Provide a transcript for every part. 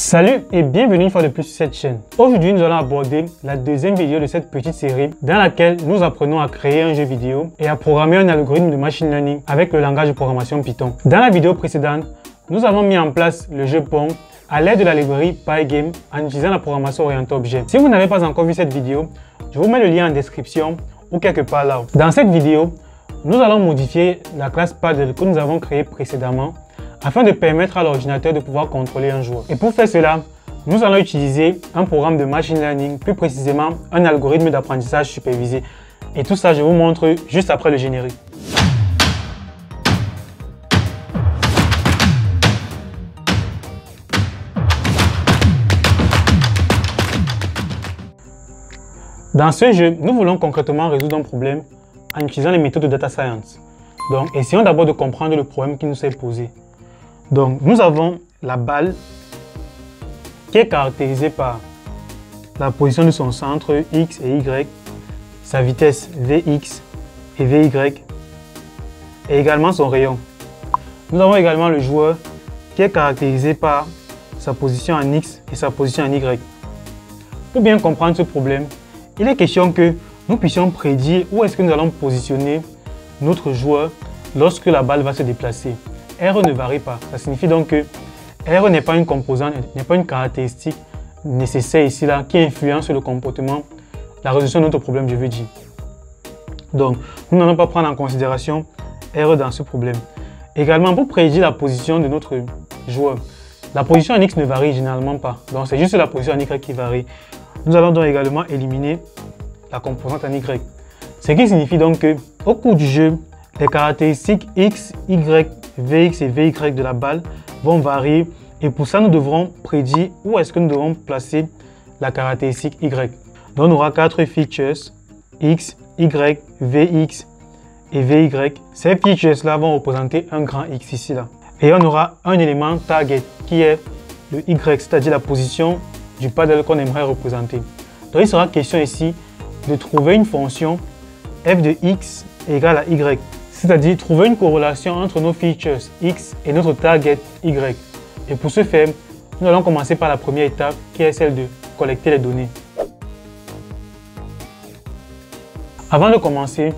Salut et bienvenue une fois de plus sur cette chaîne. Aujourd'hui, nous allons aborder la deuxième vidéo de cette petite série dans laquelle nous apprenons à créer un jeu vidéo et à programmer un algorithme de machine learning avec le langage de programmation Python. Dans la vidéo précédente, nous avons mis en place le jeu Pong à l'aide de la librairie Pygame en utilisant la programmation orientée objet. Si vous n'avez pas encore vu cette vidéo, je vous mets le lien en description ou quelque part là-haut. Dans cette vidéo, nous allons modifier la classe Paddle que nous avons créée précédemment afin de permettre à l'ordinateur de pouvoir contrôler un joueur. Et pour faire cela, nous allons utiliser un programme de machine learning, plus précisément un algorithme d'apprentissage supervisé. Et tout ça, je vous montre juste après le générique. Dans ce jeu, nous voulons concrètement résoudre un problème en utilisant les méthodes de data science. Donc, essayons d'abord de comprendre le problème qui nous est posé. Donc, nous avons la balle qui est caractérisée par la position de son centre X et Y, sa vitesse Vx et Vy et également son rayon. Nous avons également le joueur qui est caractérisé par sa position en X et sa position en Y. Pour bien comprendre ce problème, il est question que nous puissions prédire où est-ce que nous allons positionner notre joueur lorsque la balle va se déplacer. R ne varie pas. Ça signifie donc que R n'est pas une composante, n'est pas une caractéristique nécessaire ici là qui influence le comportement, la résolution de notre problème, je veux dire. Donc, nous n'allons pas prendre en considération R dans ce problème. Également, pour prédire la position de notre joueur, la position en X ne varie généralement pas. Donc, c'est juste la position en Y qui varie. Nous allons donc également éliminer la composante en Y. Ce qui signifie donc que au cours du jeu, les caractéristiques X, Y, Vx et Vy de la balle vont varier et pour ça nous devrons prédire où est-ce que nous devons placer la caractéristique Y. Donc on aura 4 features X, Y, Vx et Vy. Ces features là vont représenter un grand X ici là. Et on aura un élément target qui est le Y, c'est-à-dire la position du paddle qu'on aimerait représenter. Donc il sera question ici de trouver une fonction f de x égale à y. C'est-à-dire trouver une corrélation entre nos features X et notre target Y. Et pour ce faire, nous allons commencer par la première étape qui est celle de collecter les données. Avant de commencer,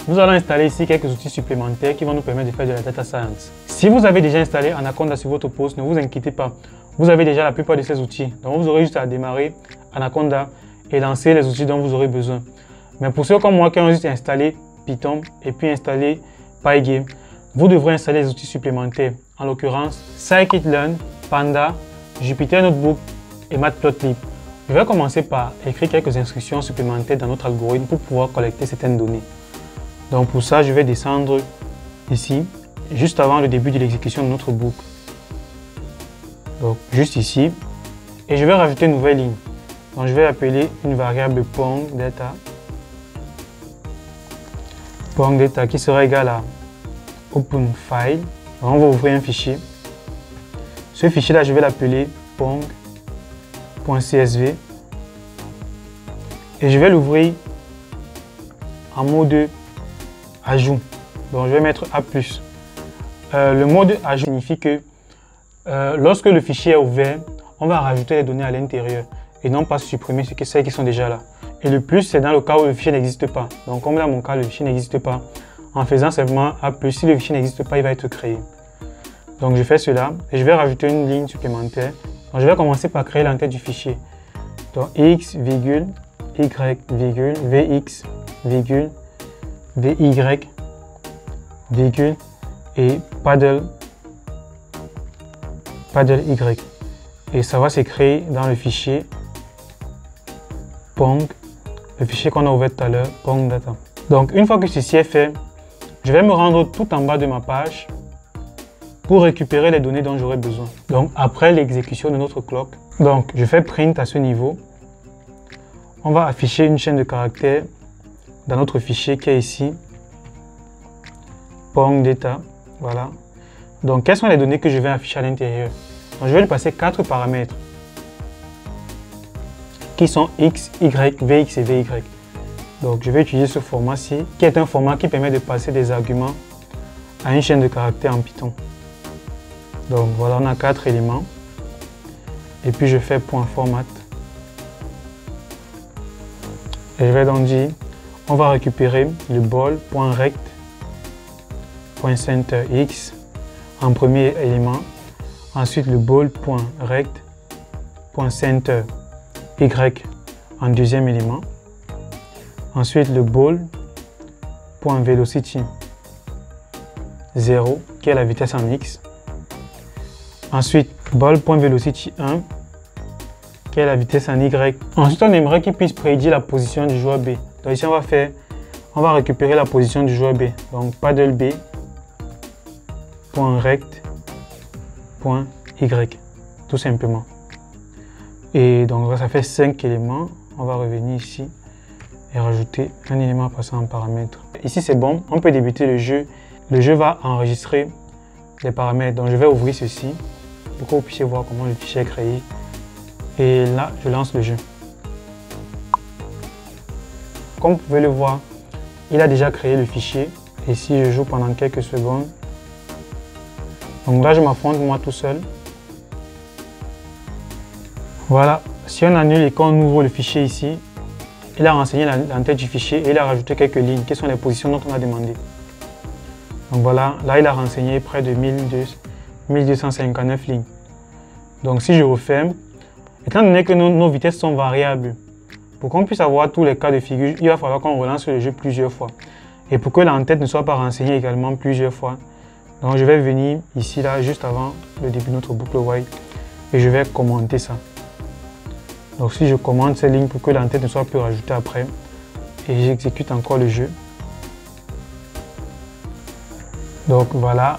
nous allons installer ici quelques outils supplémentaires qui vont nous permettre de faire de la data science. Si vous avez déjà installé Anaconda sur votre poste, ne vous inquiétez pas. Vous avez déjà la plupart de ces outils. Donc vous aurez juste à démarrer Anaconda et lancer les outils dont vous aurez besoin. Mais pour ceux comme moi qui ont juste installé Python et puis installer Pygame, vous devrez installer des outils supplémentaires, en l'occurrence Scikit-learn, Panda, Jupyter Notebook et Matplotlib. Je vais commencer par écrire quelques instructions supplémentaires dans notre algorithme pour pouvoir collecter certaines données. Donc pour ça, je vais descendre ici, juste avant le début de l'exécution de notre boucle. Donc juste ici, et je vais rajouter une nouvelle ligne. Donc je vais appeler une variable Pong data qui sera égale à open file. On va ouvrir un fichier. Ce fichier là, je vais l'appeler pong.csv et je vais l'ouvrir en mode ajout. Donc je vais mettre A+. Le mode ajout signifie que lorsque le fichier est ouvert, on va rajouter les données à l'intérieur et non pas supprimer celles qui sont déjà là. Et le plus, c'est dans le cas où le fichier n'existe pas. Donc, comme dans mon cas, le fichier n'existe pas, en faisant simplement A+, si le fichier n'existe pas, il va être créé. Donc, je fais cela et je vais rajouter une ligne supplémentaire. Donc, je vais commencer par créer l'entête du fichier. Donc, x, virgule, y, virgule, vx, virgule, vy, virgule, et paddle y. Et ça va se créer dans le fichier Pong, le fichier qu'on a ouvert tout à l'heure, Pong data. Donc, une fois que ceci est fait, je vais me rendre tout en bas de ma page pour récupérer les données dont j'aurai besoin. Donc, après l'exécution de notre clock, donc je fais print à ce niveau. On va afficher une chaîne de caractères dans notre fichier qui est ici, Pong data. Voilà. Donc, quelles sont les données que je vais afficher à l'intérieur? Donc, je vais lui passer 4 paramètres qui sont X, Y, Vx et Vy. Donc je vais utiliser ce format-ci, qui est un format qui permet de passer des arguments à une chaîne de caractères en Python. Donc voilà, on a 4 éléments. Et puis je fais .format. Et je vais donc dire, on va récupérer le ball.rect.centerx en premier élément. Ensuite le ball.rect.centery en deuxième élément. Ensuite le ball.velocity 0 qui est la vitesse en x. Ensuite ball.velocity 1 qui est la vitesse en y. Ensuite on aimerait qu'il puisse prédire la position du joueur B. Donc ici on va récupérer la position du joueur B. Donc paddle b.rect.y tout simplement. Et donc ça fait 5 éléments. On va revenir ici et rajouter un élément passant en paramètres. Ici c'est bon, on peut débuter le jeu. Le jeu va enregistrer les paramètres. Donc je vais ouvrir ceci pour que vous puissiez voir comment le fichier est créé. Et là, je lance le jeu. Comme vous pouvez le voir, il a déjà créé le fichier. Et si je joue pendant quelques secondes, donc là je m'affronte moi tout seul. Voilà, si on annule et qu'on ouvre le fichier ici, il a renseigné l'entête du fichier et il a rajouté quelques lignes qui sont les positions dont on a demandé. Donc voilà, là il a renseigné près de 1259 lignes. Donc si je referme, étant donné que nos vitesses sont variables, pour qu'on puisse avoir tous les cas de figure, il va falloir qu'on relance le jeu plusieurs fois. Et pour que l'entête ne soit pas renseignée également plusieurs fois, donc je vais venir ici, là, juste avant le début de notre boucle while, et je vais commenter ça. Donc si je commente ces lignes pour que l'entête ne soit plus rajoutée après, et j'exécute encore le jeu. Donc voilà,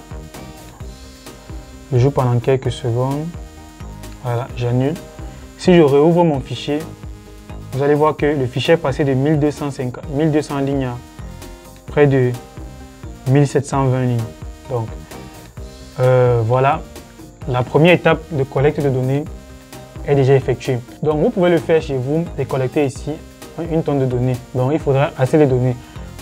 je joue pendant quelques secondes. Voilà, j'annule. Si je réouvre mon fichier, vous allez voir que le fichier est passé de 1200 lignes à près de 1720 lignes. Donc voilà, la première étape de collecte de données est déjà effectuée. Donc vous pouvez le faire chez vous et collecter ici une tonne de données. Donc il faudra assez de données.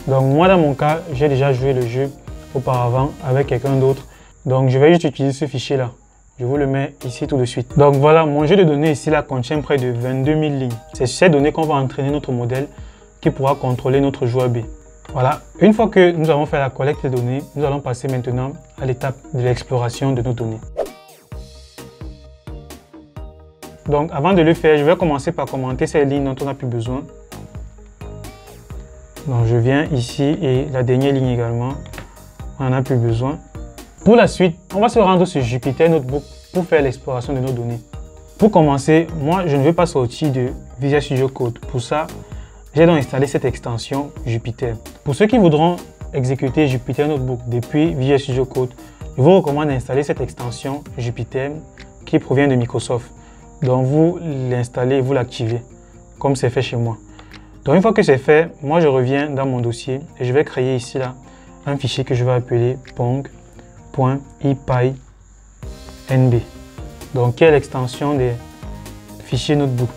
Donc moi dans mon cas, j'ai déjà joué le jeu auparavant avec quelqu'un d'autre. Donc je vais juste utiliser ce fichier là. Je vous le mets ici tout de suite. Donc voilà, mon jeu de données ici là contient près de 22 000 lignes. C'est sur ces données qu'on va entraîner notre modèle qui pourra contrôler notre joueur B. Voilà, une fois que nous avons fait la collecte des données, nous allons passer maintenant à l'étape de l'exploration de nos données. Donc avant de le faire, je vais commencer par commenter ces lignes dont on n'a plus besoin. Donc je viens ici et la dernière ligne également, on n'en a plus besoin. Pour la suite, on va se rendre sur Jupyter Notebook pour faire l'exploration de nos données. Pour commencer, moi je ne veux pas sortir de Visual Studio Code. Pour ça, j'ai donc installé cette extension Jupyter. Pour ceux qui voudront exécuter Jupyter Notebook depuis Visual Studio Code, je vous recommande d'installer cette extension Jupyter qui provient de Microsoft. Donc vous l'installez et vous l'activez, comme c'est fait chez moi. Donc une fois que c'est fait, moi je reviens dans mon dossier et je vais créer ici là un fichier que je vais appeler pong.ipynb. Donc qui est l'extension des fichiers Notebook.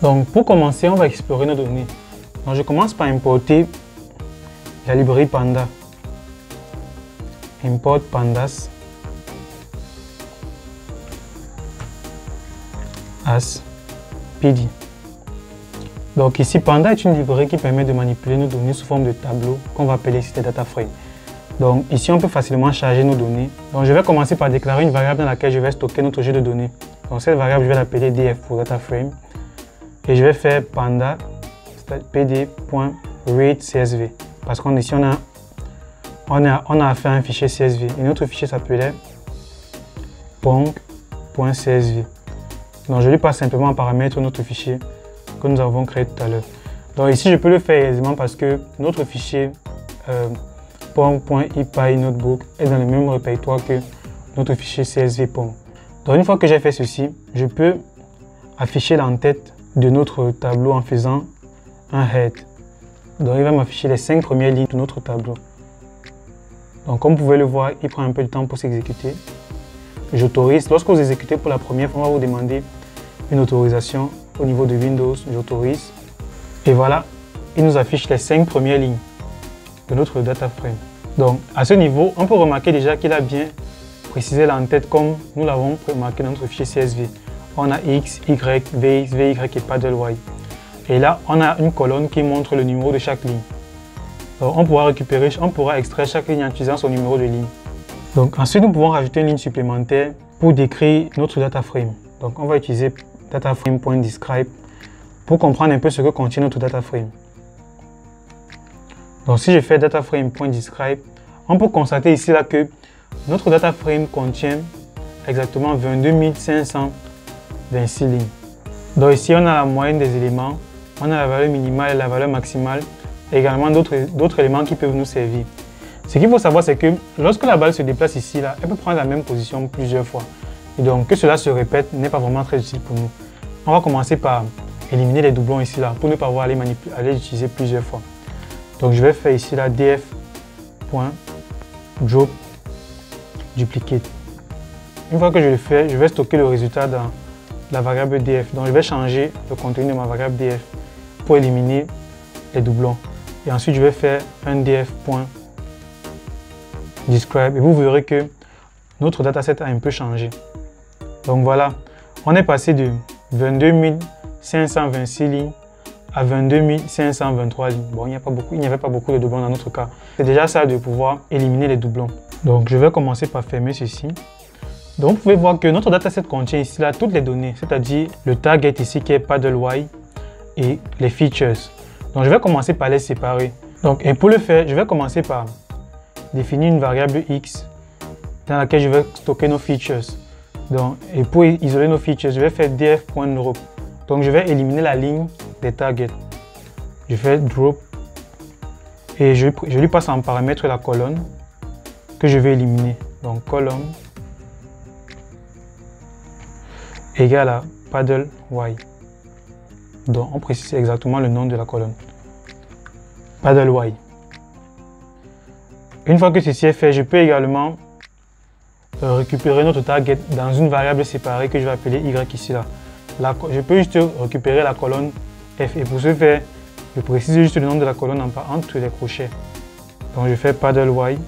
Donc pour commencer, on va explorer nos données. Donc je commence par importer la librairie Panda. Import pandas as PD. Donc ici, Panda est une librairie qui permet de manipuler nos données sous forme de tableau qu'on va appeler ici des data frames. Donc ici, on peut facilement charger nos données. Donc je vais commencer par déclarer une variable dans laquelle je vais stocker notre jeu de données. Donc cette variable, je vais l'appeler df pour data frame. Et je vais faire panda pd.readcsv parce qu'on ici on a affaire à un fichier CSV et notre fichier s'appelait pong.csv. Donc je lui passe simplement en paramètre notre fichier que nous avons créé tout à l'heure. Donc ici je peux le faire aisément parce que notre fichier pong.ipynotebook est dans le même répertoire que notre fichier CSV Pong. Donc une fois que j'ai fait ceci, je peux afficher l'entête de notre tableau en faisant un head. Donc il va m'afficher les 5 premières lignes de notre tableau. Donc comme vous pouvez le voir, il prend un peu de temps pour s'exécuter. J'autorise. Lorsque vous exécutez pour la première fois, on va vous demander une autorisation au niveau de Windows. J'autorise. Et voilà, il nous affiche les 5 premières lignes de notre data frame. Donc à ce niveau, on peut remarquer déjà qu'il a bien précisé l'entête comme nous l'avons remarqué dans notre fichier CSV. on a X, Y, VX, VY et paddle Y. Et là, on a une colonne qui montre le numéro de chaque ligne. Donc, on pourra extraire chaque ligne en utilisant son numéro de ligne. Donc, ensuite, nous pouvons rajouter une ligne supplémentaire pour décrire notre data frame. Donc, on va utiliser dataframe.describe pour comprendre un peu ce que contient notre data frame. Donc, si je fais dataframe.describe, on peut constater ici là que notre data frame contient exactement 22 526 lignes. Donc ici, on a la moyenne des éléments, on a la valeur minimale et la valeur maximale, et également d'autres éléments qui peuvent nous servir. Ce qu'il faut savoir, c'est que lorsque la balle se déplace ici, là, elle peut prendre la même position plusieurs fois. Et donc, que cela se répète n'est pas vraiment très utile pour nous. On va commencer par éliminer les doublons ici, là, pour ne pas avoir à les utiliser plusieurs fois. Donc, je vais faire ici, là, df.drop duplicate. Une fois que je le fais, je vais stocker le résultat dans la variable df. Donc, je vais changer le contenu de ma variable df pour éliminer les doublons. Et ensuite, je vais faire un df.describe et vous verrez que notre dataset a un peu changé. Donc voilà, on est passé de 22 526 lignes à 22 523 lignes. Bon, il n'y avait pas beaucoup de doublons dans notre cas. C'est déjà ça de pouvoir éliminer les doublons. Donc, je vais commencer par fermer ceci. Donc, vous pouvez voir que notre dataset contient ici là toutes les données, c'est-à-dire le target ici qui est paddle Y et les features. Donc, je vais commencer par les séparer. Donc, et pour le faire, je vais commencer par définir une variable X dans laquelle je vais stocker nos features. Donc, et pour isoler nos features, je vais faire df.drop. Donc, je vais éliminer la ligne des targets. Je fais drop et je lui passe en paramètre la colonne que je vais éliminer. Donc, colonne égale à paddle Y. Donc, on précise exactement le nom de la colonne. Paddle Y. Une fois que ceci est fait, je peux également récupérer notre target dans une variable séparée que je vais appeler Y ici là. Je peux juste récupérer la colonne F et pour ce faire, je précise juste le nom de la colonne entre les crochets. Donc je fais paddle Y.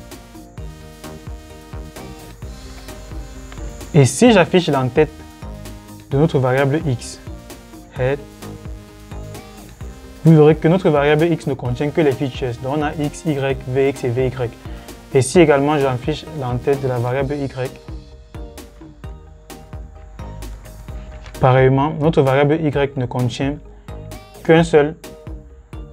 Et si j'affiche l'entête de notre variable X, head, vous verrez que notre variable X ne contient que les features. Donc on a X, Y, VX et VY. Et si également j'affiche l'entête de la variable Y, pareillement, notre variable Y ne contient qu'un seul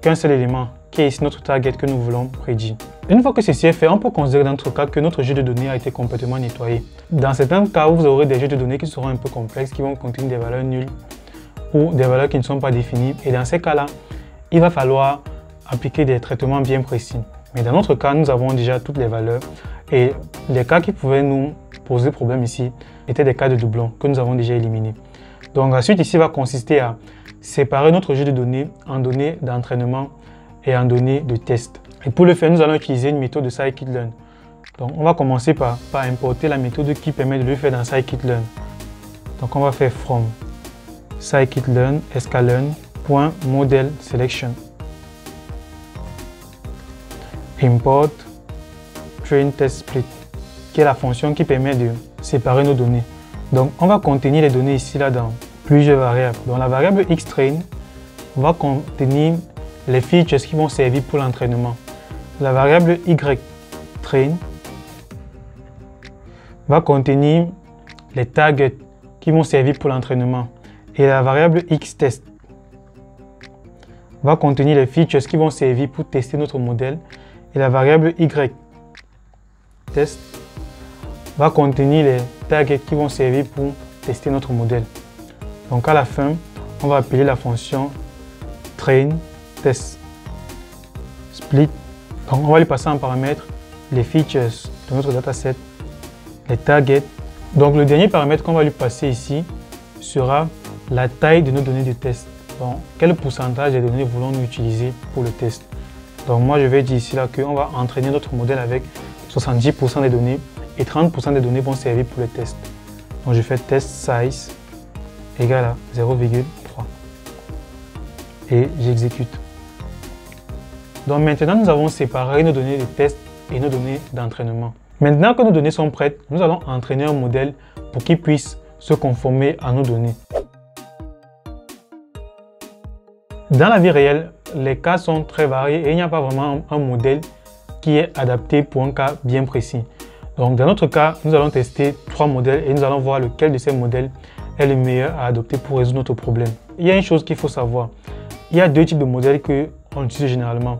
élément, qui est ici notre target que nous voulons prédire. Une fois que ceci est fait, on peut considérer dans notre cas que notre jeu de données a été complètement nettoyé. Dans certains cas, vous aurez des jeux de données qui seront un peu complexes, qui vont contenir des valeurs nulles ou des valeurs qui ne sont pas définies. Et dans ces cas-là, il va falloir appliquer des traitements bien précis. Mais dans notre cas, nous avons déjà toutes les valeurs. Et les cas qui pouvaient nous poser problème ici étaient des cas de doublons que nous avons déjà éliminés. Donc la suite ici va consister à séparer notre jeu de données en données d'entraînement et en données de test. Et pour le faire, nous allons utiliser une méthode de scikit-learn. Donc on va commencer par importer la méthode qui permet de le faire dans scikit-learn. Donc on va faire from scikit-learn sklearn.model selection import train test split, qui est la fonction qui permet de séparer nos données. Donc on va contenir les données ici là dans plusieurs variables. Donc la variable xtrain va contenir les features qui vont servir pour l'entraînement. La variable ytrain va contenir les targets qui vont servir pour l'entraînement. Et la variable xtest va contenir les features qui vont servir pour tester notre modèle. Et la variable ytest va contenir les targets qui vont servir pour tester notre modèle. Donc à la fin, on va appeler la fonction train test split. Donc on va lui passer en paramètre les features de notre dataset, les targets. Donc le dernier paramètre qu'on va lui passer ici sera la taille de nos données de test. Donc quel pourcentage des données voulons-nous utiliser pour le test. Donc moi je vais dire ici là qu'on va entraîner notre modèle avec 70% des données et 30% des données vont servir pour le test. Donc je fais test size égale à 0,3 et j'exécute. Donc maintenant nous avons séparé nos données de test et nos données d'entraînement. Maintenant que nos données sont prêtes, nous allons entraîner un modèle pour qu'il puisse se conformer à nos données. Dans la vie réelle, les cas sont très variés et il n'y a pas vraiment un modèle qui est adapté pour un cas bien précis. Donc dans notre cas, nous allons tester 3 modèles et nous allons voir lequel de ces modèles est le meilleur à adopter pour résoudre notre problème. Il y a une chose qu'il faut savoir. Il y a 2 types de modèles qu'on utilise généralement.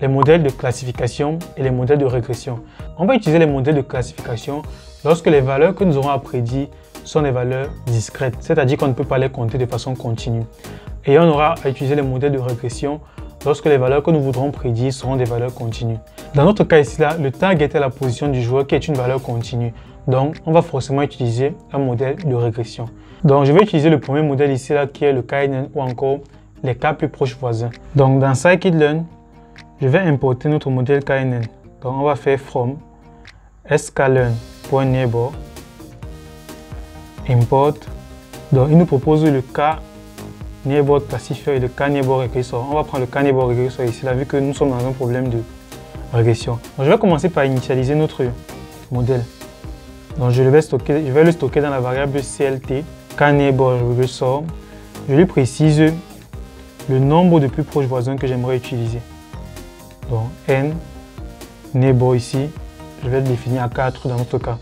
Les modèles de classification et les modèles de régression. On va utiliser les modèles de classification lorsque les valeurs que nous aurons à prédire sont des valeurs discrètes, c'est-à-dire qu'on ne peut pas les compter de façon continue. Et on aura à utiliser les modèles de régression lorsque les valeurs que nous voudrons prédire seront des valeurs continues. Dans notre cas ici, là, le target est la position du joueur qui est une valeur continue. Donc, on va forcément utiliser un modèle de régression. Donc, je vais utiliser le premier modèle ici, là, qui est le KNN ou encore les cas plus proches voisins. Donc, dans scikit-learn, je vais importer notre modèle KNN. Donc, on va faire from sklearn.neighbor import. Donc, il nous propose le cas neighbor classifier et le cas neighbor régressor. On va prendre le cas neighbor régressor ici, là, vu que nous sommes dans un problème de régression. Donc, je vais commencer par initialiser notre modèle. Donc, je vais le stocker dans la variable clt cas neighbor régressor. Je lui précise le nombre de plus proches voisins que j'aimerais utiliser. Donc, n neighbor ici, je vais le définir à 4 dans notre cas.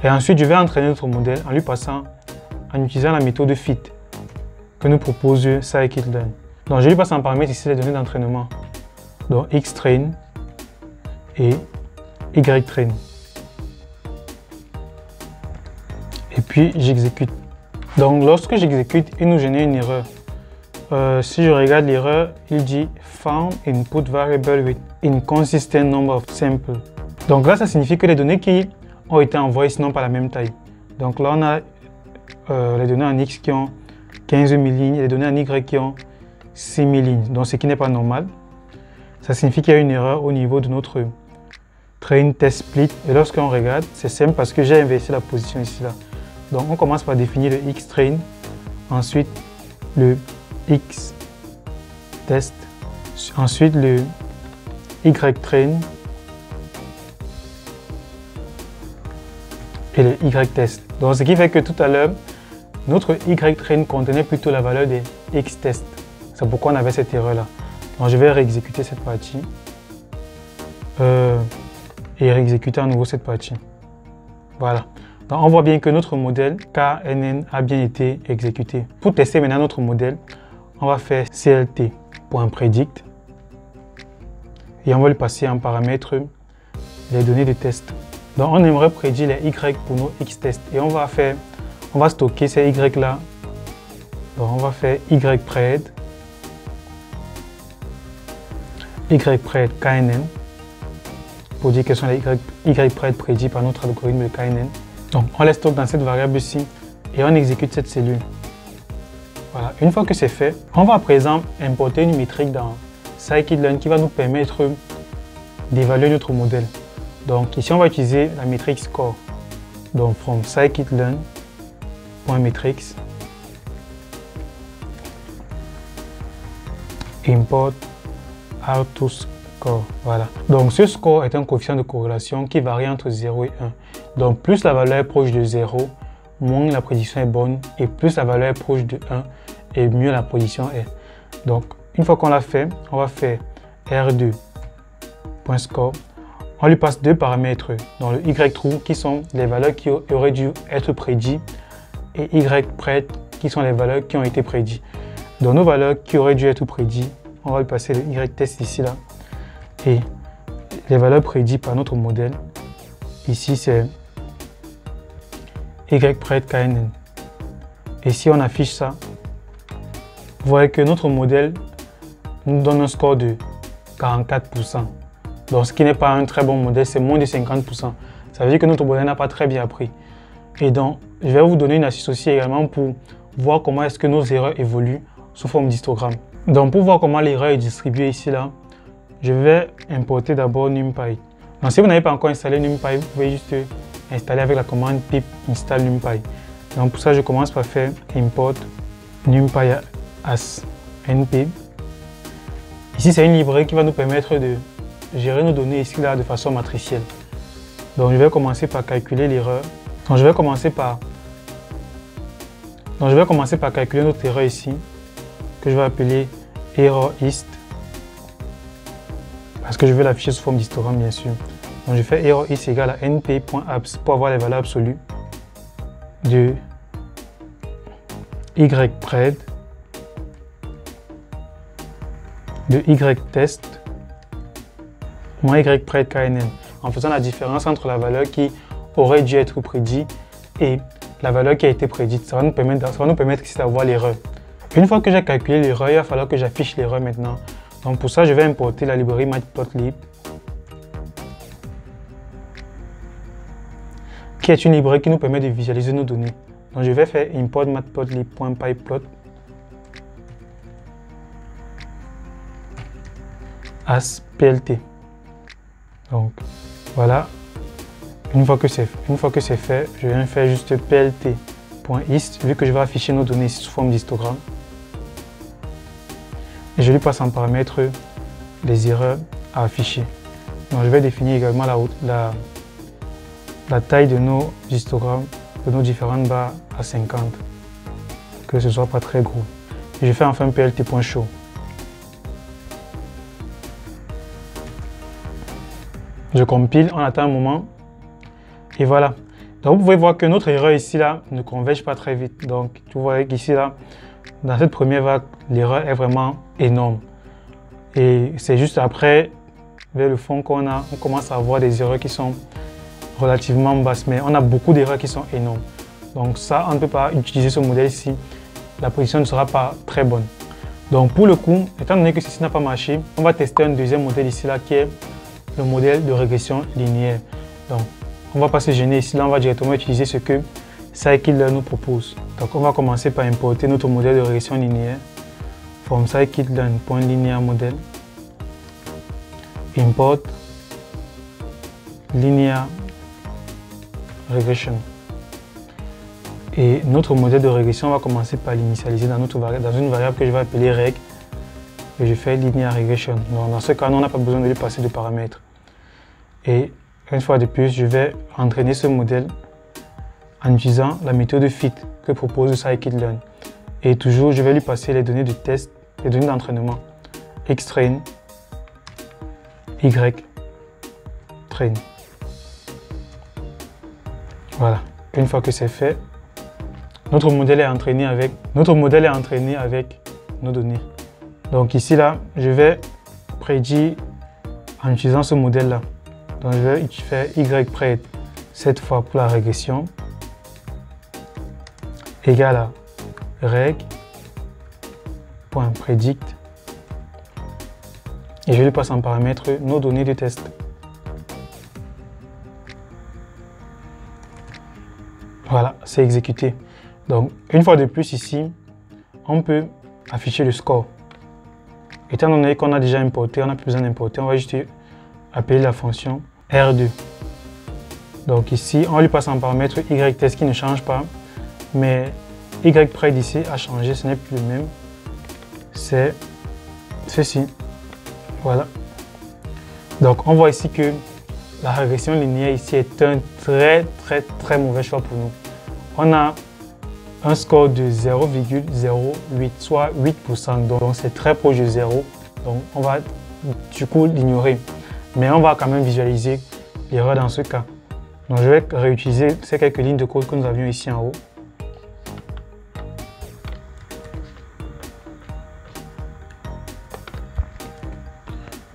Et ensuite, je vais entraîner notre modèle en lui passant, en utilisant la méthode fit que nous propose scikit-learn. Donc, je lui passe en paramètre ici les données d'entraînement. Donc, xtrain et ytrain. Et puis, j'exécute. Donc, lorsque j'exécute, il nous génère une erreur. Si je regarde l'erreur, il dit found input variable with inconsistent number of samples. Donc là, ça signifie que les données qui ont été envoyées n'ont pas la même taille. Donc là, on a les données en X qui ont 15 000 lignes et les données en Y qui ont 6 000 lignes. Donc ce qui n'est pas normal. Ça signifie qu'il y a une erreur au niveau de notre train test split. Et lorsqu'on regarde, c'est simple parce que j'ai inversé la position ici là. Donc on commence par définir le xtrain, ensuite le xtest, ensuite le ytrain et le ytest. Donc ce qui fait que tout à l'heure, notre ytrain contenait plutôt la valeur des xtest. C'est pourquoi on avait cette erreur là. Donc je vais réexécuter cette partie et réexécuter à nouveau cette partie. Voilà. Donc on voit bien que notre modèle KNN a bien été exécuté. Pour tester maintenant notre modèle, on va faire clt.predict et on va lui passer en paramètre les données de test. Donc on aimerait prédire les Y pour nos X-tests et on va stocker ces Y là. Donc on va faire YPred KNN pour dire quels sont les YPred prédits par notre algorithme de KNN. Donc on les stocke dans cette variable-ci et on exécute cette cellule. Voilà, une fois que c'est fait, on va à présent importer une métrique dans scikit-learn qui va nous permettre d'évaluer notre modèle. Donc ici on va utiliser la métrique score. Donc from scikit-learn.metrics import R2score. Voilà. Donc ce score est un coefficient de corrélation qui varie entre 0 et 1. Donc plus la valeur est proche de 0, moins la prédiction est bonne, et plus la valeur est proche de 1, et mieux la prédiction est. Donc une fois qu'on l'a fait, on va faire R2.score. On lui passe 2 paramètres dans le ytrue qui sont les valeurs qui auraient dû être prédites et ypred qui sont les valeurs qui ont été prédites. Dans nos valeurs qui auraient dû être prédites, on va lui passer le ytest ici là et les valeurs prédites par notre modèle. Ici c'est ypred KNN. Et si on affiche ça, vous voyez que notre modèle nous donne un score de 44%. Donc ce qui n'est pas un très bon modèle, c'est moins de 50%. Ça veut dire que notre modèle n'a pas très bien appris. Et donc, je vais vous donner une astuce aussi également pour voir comment est-ce que nos erreurs évoluent sous forme d'histogramme. Donc pour voir comment l'erreur est distribuée ici là, je vais importer d'abord NumPy. Donc si vous n'avez pas encore installé NumPy, vous pouvez juste installer avec la commande pip install NumPy. Donc pour ça, je commence par faire import NumPy as npip. Ici, c'est une librairie qui va nous permettre de gérer nos données ici là de façon matricielle. Donc je vais commencer par calculer l'erreur. Donc je vais commencer par Donc je vais commencer par calculer notre erreur ici, que je vais appeler error ist, parce que je vais l'afficher sous forme d'histogramme bien sûr. Donc je fais error ist égale à np.abs pour avoir les valeurs absolues de ypred, de ytest moins ypred knn, en faisant la différence entre la valeur qui aurait dû être prédite et la valeur qui a été prédite. Ça va nous permettre ici d'avoir l'erreur. Une fois que j'ai calculé l'erreur, il va falloir que j'affiche l'erreur maintenant. Donc pour ça, je vais importer la librairie matplotlib, qui est une librairie qui nous permet de visualiser nos données. Donc je vais faire import matplotlib.pyplot as plt. Donc voilà, une fois que c'est fait, je viens faire juste plt.ist, vu que je vais afficher nos données ici sous forme d'histogramme. Et je lui passe en paramètre les erreurs à afficher. Donc je vais définir également la taille de nos histogrammes, de nos différentes barres à 50, que ce soit pas très gros. Et je fais enfin plt.show. Je compile, on attend un moment et voilà. Donc vous pouvez voir que notre erreur ici là ne converge pas très vite. Donc vous voyez qu'ici là, dans cette première vague, l'erreur est vraiment énorme. Et c'est juste après, vers le fond, on commence à avoir des erreurs qui sont relativement basses, mais on a beaucoup d'erreurs qui sont énormes. Donc ça, on ne peut pas utiliser ce modèle ici. La position ne sera pas très bonne. Donc pour le coup, étant donné que ceci n'a pas marché, on va tester un deuxième modèle ici là qui est le modèle de régression linéaire. Donc on ne va pas se gêner ici, là on va directement utiliser ce que scikit-learn nous propose. Donc on va commencer par importer notre modèle de régression linéaire. From scikit-learn.linear model, import linear regression. Et notre modèle de régression, on va commencer par l'initialiser dans une variable que je vais appeler reg. Et je fais linear regression. Donc dans ce cas, on n'a pas besoin de lui passer de paramètres. Et une fois de plus, je vais entraîner ce modèle en utilisant la méthode fit que propose scikit-learn. Et toujours, je vais lui passer les données de test, les données d'entraînement. Xtrain, ytrain. Voilà. Une fois que c'est fait, notre modèle est entraîné avec nos données. Donc ici là, je vais prédire en utilisant ce modèle là. Donc je vais faire ypred cette fois pour la régression égale à reg.predict et je lui passe en paramètre nos données de test. Voilà, c'est exécuté. Donc une fois de plus ici, on peut afficher le score. Étant donné qu'on a déjà importé, on n'a plus besoin d'importer, on va juste appeler la fonction R2. Donc ici, on lui passe en paramètre ytest qui ne change pas, mais ypred ici a changé, ce n'est plus le même. C'est ceci. Voilà. Donc on voit ici que la régression linéaire ici est un très mauvais choix pour nous. On a un score de 0,08, soit 8%, donc c'est très proche de 0. Donc on va du coup l'ignorer, mais on va quand même visualiser l'erreur dans ce cas. Donc je vais réutiliser ces quelques lignes de code que nous avions ici en haut.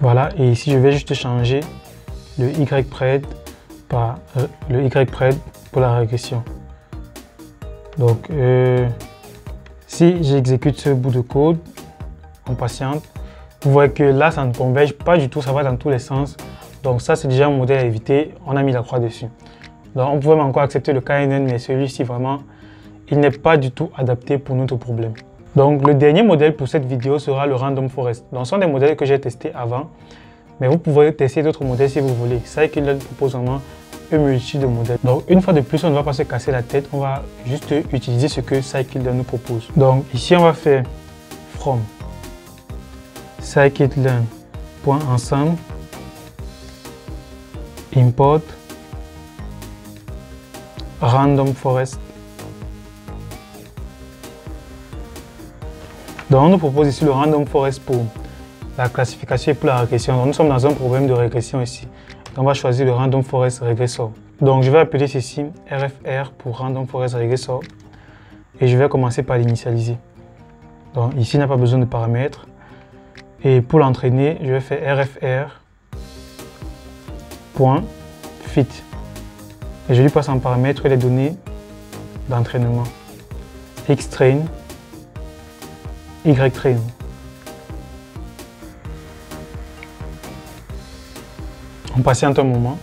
Voilà, et ici je vais juste changer le ypred par le ypred pour la régression. Donc si j'exécute ce bout de code, on patiente, vous voyez que là ça ne converge pas du tout, ça va dans tous les sens. Donc ça c'est déjà un modèle à éviter, on a mis la croix dessus. Donc on pouvait encore accepter le KNN, mais celui-ci vraiment, il n'est pas du tout adapté pour notre problème. Donc le dernier modèle pour cette vidéo sera le Random Forest. Donc ce sont des modèles que j'ai testés avant, mais vous pouvez tester d'autres modèles si vous voulez. Scikit-learn propose vraiment un multitude de modèles. Donc une fois de plus, on ne va pas se casser la tête, on va juste utiliser ce que scikit-learn nous propose. Donc ici on va faire from scikit-learn.ensemble import random forest Donc on nous propose ici le random forest pour la classification et pour la régression. Donc nous sommes dans un problème de régression ici. Donc on va choisir le random forest regressor. Donc je vais appeler ceci RFR pour random forest regressor. Et je vais commencer par l'initialiser. Donc ici il n'y a pas besoin de paramètres. Et pour l'entraîner, je vais faire RFR.fit. Et je lui passe en paramètre les données d'entraînement. Xtrain, Ytrain. On patiente un moment.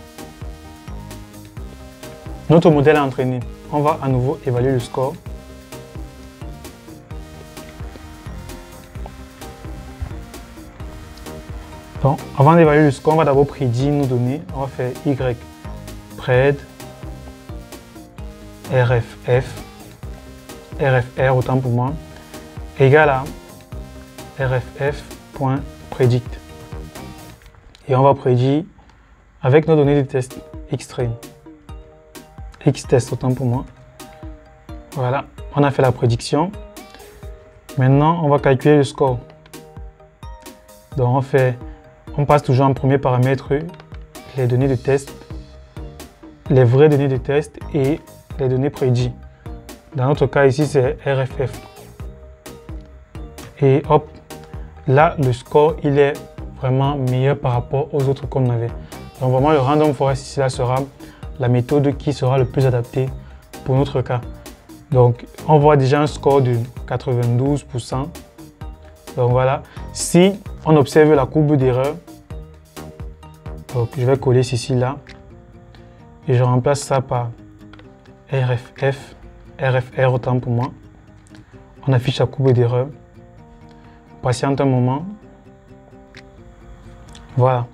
Notre modèle est entraîné. On va à nouveau évaluer le score. Donc, avant d'évaluer le score, on va d'abord prédire nos données. On va faire ypred RFR autant pour moi égale à rff.predict. Et on va prédire avec nos données de test Xtrain. Xtest autant pour moi. Voilà, on a fait la prédiction. Maintenant, on va calculer le score. Donc on passe toujours en premier paramètre les données de test, les vraies données de test et les données prédites. Dans notre cas ici, c'est RFF. Et hop, là, le score, il est vraiment meilleur par rapport aux autres qu'on avait. Donc vraiment, le random forest ici, là, sera la méthode qui sera le plus adaptée pour notre cas. Donc, on voit déjà un score de 92%. Donc voilà, si on observe la courbe d'erreur, donc je vais coller ceci là et je remplace ça par RFR autant pour moi. On affiche la courbe d'erreur. Patiente un moment. Voilà.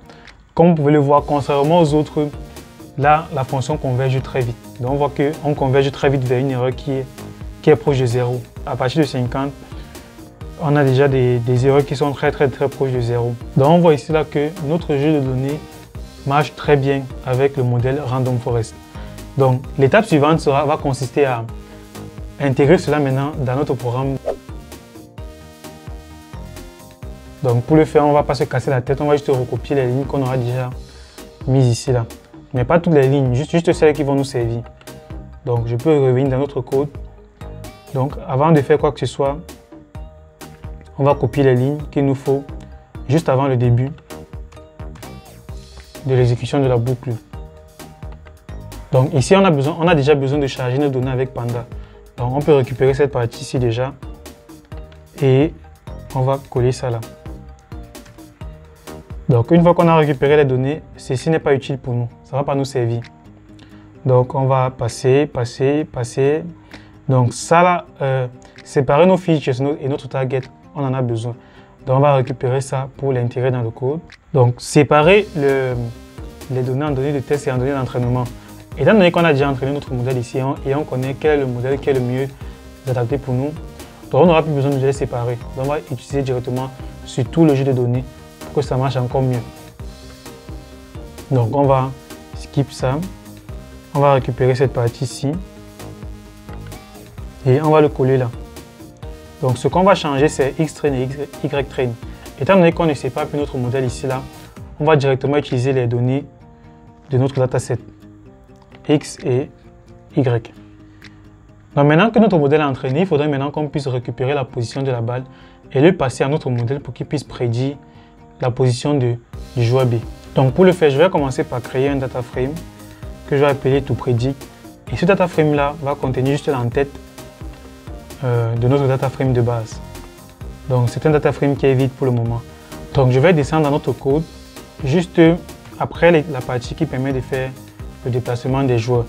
Comme vous pouvez le voir, contrairement aux autres, là la fonction converge très vite. Donc on voit qu'on converge très vite vers une erreur qui est proche de 0. À partir de 50, on a déjà des erreurs qui sont très proches de 0. Donc on voit ici là que notre jeu de données marche très bien avec le modèle Random Forest. Donc l'étape suivante va consister à intégrer cela maintenant dans notre programme. Donc pour le faire, on ne va pas se casser la tête, on va juste recopier les lignes qu'on aura déjà mises ici là. Mais pas toutes les lignes, juste celles qui vont nous servir. Donc je peux revenir dans notre code. Donc avant de faire quoi que ce soit, on va copier les lignes qu'il nous faut juste avant le début de l'exécution de la boucle. Donc ici, on a déjà besoin de charger nos données avec Panda. Donc on peut récupérer cette partie ici déjà et on va coller ça là. Donc une fois qu'on a récupéré les données, ceci n'est pas utile pour nous, ça ne va pas nous servir. Donc on va passer. Donc ça là, séparer nos features et notre target, on en a besoin. Donc on va récupérer ça pour l'intégrer dans le code. Donc séparer les données en données de test et en données d'entraînement. Étant donné qu'on a déjà entraîné notre modèle ici et on connaît quel est le modèle qui est le mieux adapté pour nous, donc on n'aura plus besoin de les séparer. Donc on va utiliser directement sur tout le jeu de données pour que ça marche encore mieux. Donc on va skip ça. On va récupérer cette partie ici et on va le coller là. Donc ce qu'on va changer, c'est Xtrain et Ytrain. Étant donné qu'on ne sépare plus notre modèle ici là, on va directement utiliser les données de notre dataset X et Y. Donc maintenant que notre modèle est entraîné, il faudrait maintenant qu'on puisse récupérer la position de la balle et le passer à notre modèle pour qu'il puisse prédire la position du joueur B. Donc pour le faire, je vais commencer par créer un data frame que je vais appeler toPredict. Et ce data frame là va contenir juste l'entête de notre data frame de base. Donc c'est un data frame qui est vide pour le moment. Donc je vais descendre dans notre code juste après la partie qui permet de faire le déplacement des joueurs.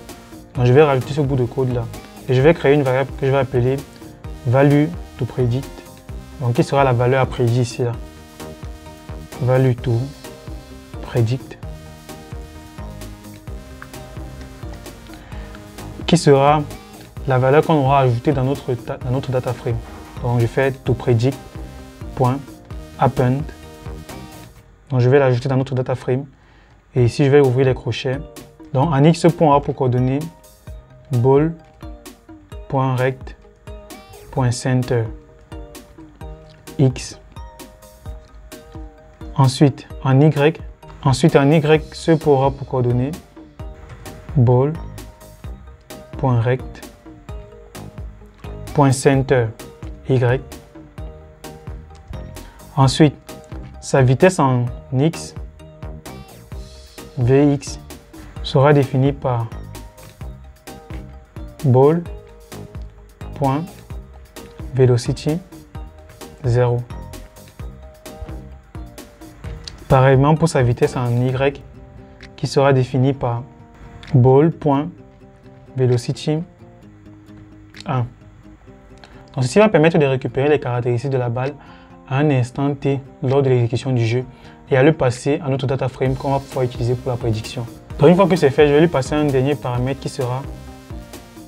Donc je vais rajouter ce bout de code là et je vais créer une variable que je vais appeler value toPredict, donc qui sera la valeur à prédire ici là. Value toPredict qui sera la valeur qu'on aura ajoutée dans notre data frame. Donc je fais toPredict.append. Donc je vais l'ajouter dans notre data frame et ici je vais ouvrir les crochets. Donc en X point A pour coordonner ball.rect.center. X. Ensuite, en Y. Ensuite, en Y, ce aura pour coordonnées ball, point rect, point center, Y. Ensuite, sa vitesse en X, Vx, sera définie par ball, point velocity, 0. Pareillement pour sa vitesse en Y, qui sera définie par ball.velocity 1. Donc ceci va permettre de récupérer les caractéristiques de la balle à un instant T lors de l'exécution du jeu et à le passer à notre data frame qu'on va pouvoir utiliser pour la prédiction. Donc une fois que c'est fait, je vais lui passer un dernier paramètre qui sera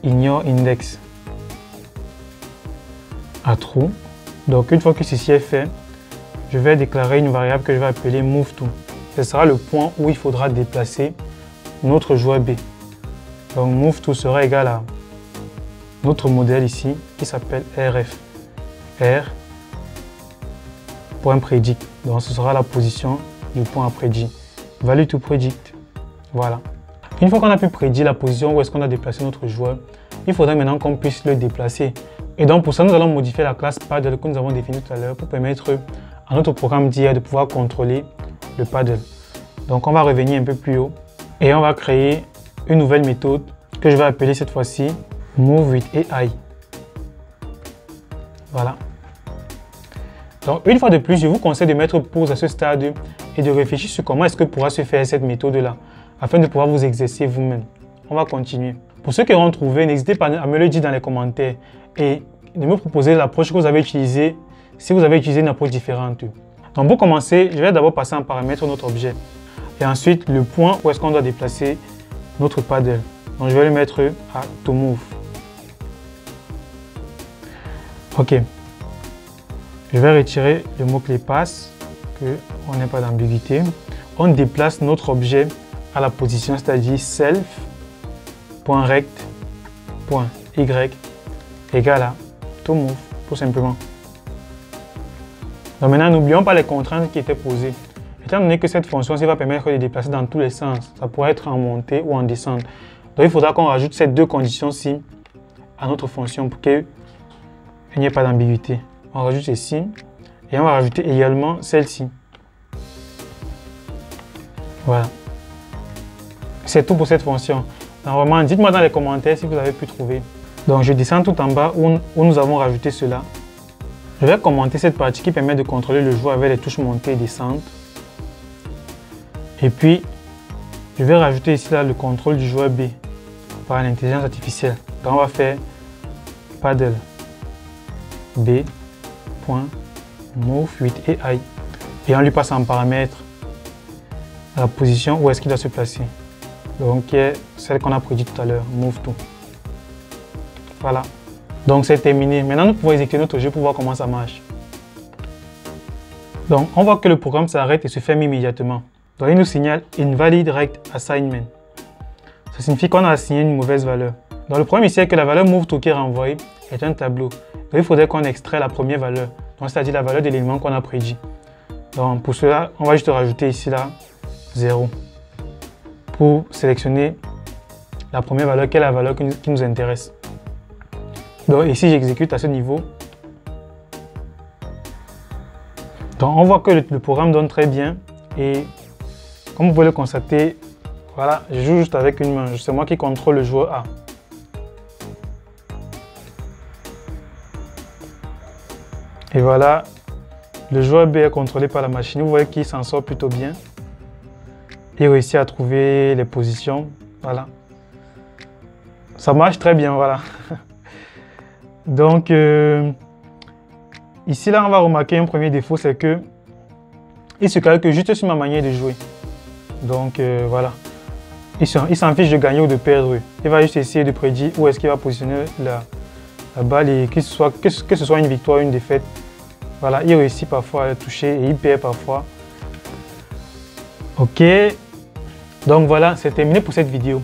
ignore index à true. Donc une fois que ceci est fait, je vais déclarer une variable que je vais appeler moveTo. Ce sera le point où il faudra déplacer notre joueur B. Donc moveTo sera égal à notre modèle ici qui s'appelle RF. R.predict. Donc ce sera la position du point à prédire. Value to predict. Voilà. Une fois qu'on a pu prédire la position où est-ce qu'on a déplacé notre joueur, il faudra maintenant qu'on puisse le déplacer. Et donc pour ça, nous allons modifier la classe paddle que nous avons définie tout à l'heure pour permettre à notre programme d'IA de pouvoir contrôler le paddle. Donc on va revenir un peu plus haut et on va créer une nouvelle méthode que je vais appeler cette fois-ci Move with AI. Voilà. Donc une fois de plus, je vous conseille de mettre pause à ce stade et de réfléchir sur comment est-ce que pourra se faire cette méthode-là afin de pouvoir vous exercer vous-même. On va continuer. Pour ceux qui auront trouvé, n'hésitez pas à me le dire dans les commentaires et de me proposer l'approche que vous avez utilisée si vous avez utilisé une approche différente. Donc pour commencer, je vais d'abord passer en paramètre notre objet et ensuite le point où est-ce qu'on doit déplacer notre paddle. Donc je vais le mettre à toMove. Ok. Je vais retirer le mot-clé pass, qu'on n'ait pas d'ambiguïté. On déplace notre objet à la position, c'est-à-dire self.rect.y égale à toMove, tout simplement. Donc maintenant, n'oublions pas les contraintes qui étaient posées. Étant donné que cette fonction va permettre de déplacer dans tous les sens, ça pourrait être en montée ou en descente. Donc il faudra qu'on rajoute ces deux conditions-ci à notre fonction pour qu'il n'y ait pas d'ambiguïté. On rajoute ceci et on va rajouter également celle-ci. Voilà. C'est tout pour cette fonction. Normalement, dites-moi dans les commentaires si vous avez pu trouver. Donc je descends tout en bas où nous avons rajouté cela. Je vais commenter cette partie qui permet de contrôler le joueur avec les touches montée et descente. Et puis, je vais rajouter ici là, le contrôle du joueur B par l'intelligence artificielle. Donc on va faire paddle B.move with AI et on lui passe en paramètre la position où est-ce qu'il doit se placer. Donc qui est celle qu'on a prédit tout à l'heure, moveTo. Voilà. Donc c'est terminé. Maintenant nous pouvons exécuter notre jeu pour voir comment ça marche. Donc on voit que le programme s'arrête et se ferme immédiatement. Donc il nous signale Invalid Rect Assignment. Ça signifie qu'on a assigné une mauvaise valeur. Donc le problème ici est que la valeur moveTo qui est renvoyée est un tableau. Donc il faudrait qu'on extrait la première valeur, c'est-à-dire la valeur de l'élément qu'on a prédit. Donc pour cela, on va juste rajouter ici là 0 pour sélectionner la première valeur qui est la valeur qui nous intéresse. Donc ici j'exécute à ce niveau. Donc on voit que le programme donne très bien et comme vous pouvez le constater, voilà, je joue juste avec une main. C'est moi qui contrôle le joueur A. Et voilà, le joueur B est contrôlé par la machine. Vous voyez qu'il s'en sort plutôt bien. Il réussit à trouver les positions. Voilà. Ça marche très bien, voilà. Donc, ici, là, on va remarquer un premier défaut, c'est que il se calque juste sur ma manière de jouer. Donc, voilà. Il s'en fiche de gagner ou de perdre. Il va juste essayer de prédire où est-ce qu'il va positionner la balle et que ce soit une victoire ou une défaite. Voilà, il réussit parfois à la toucher et il perd parfois. Ok. Donc voilà, c'est terminé pour cette vidéo.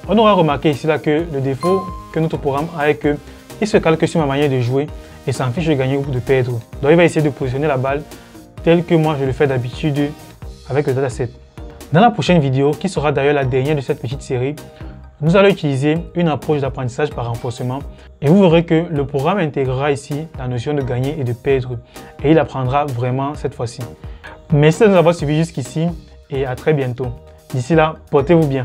On aura remarqué ici là que le défaut que notre programme a est qu'il se calque sur ma manière de jouer et s'en fiche de gagner ou de perdre. Donc il va essayer de positionner la balle tel que moi je le fais d'habitude avec le dataset. Dans la prochaine vidéo, qui sera d'ailleurs la dernière de cette petite série, nous allons utiliser une approche d'apprentissage par renforcement et vous verrez que le programme intégrera ici la notion de gagner et de perdre et il apprendra vraiment cette fois-ci. Merci de nous avoir suivis jusqu'ici et à très bientôt. D'ici là, portez-vous bien.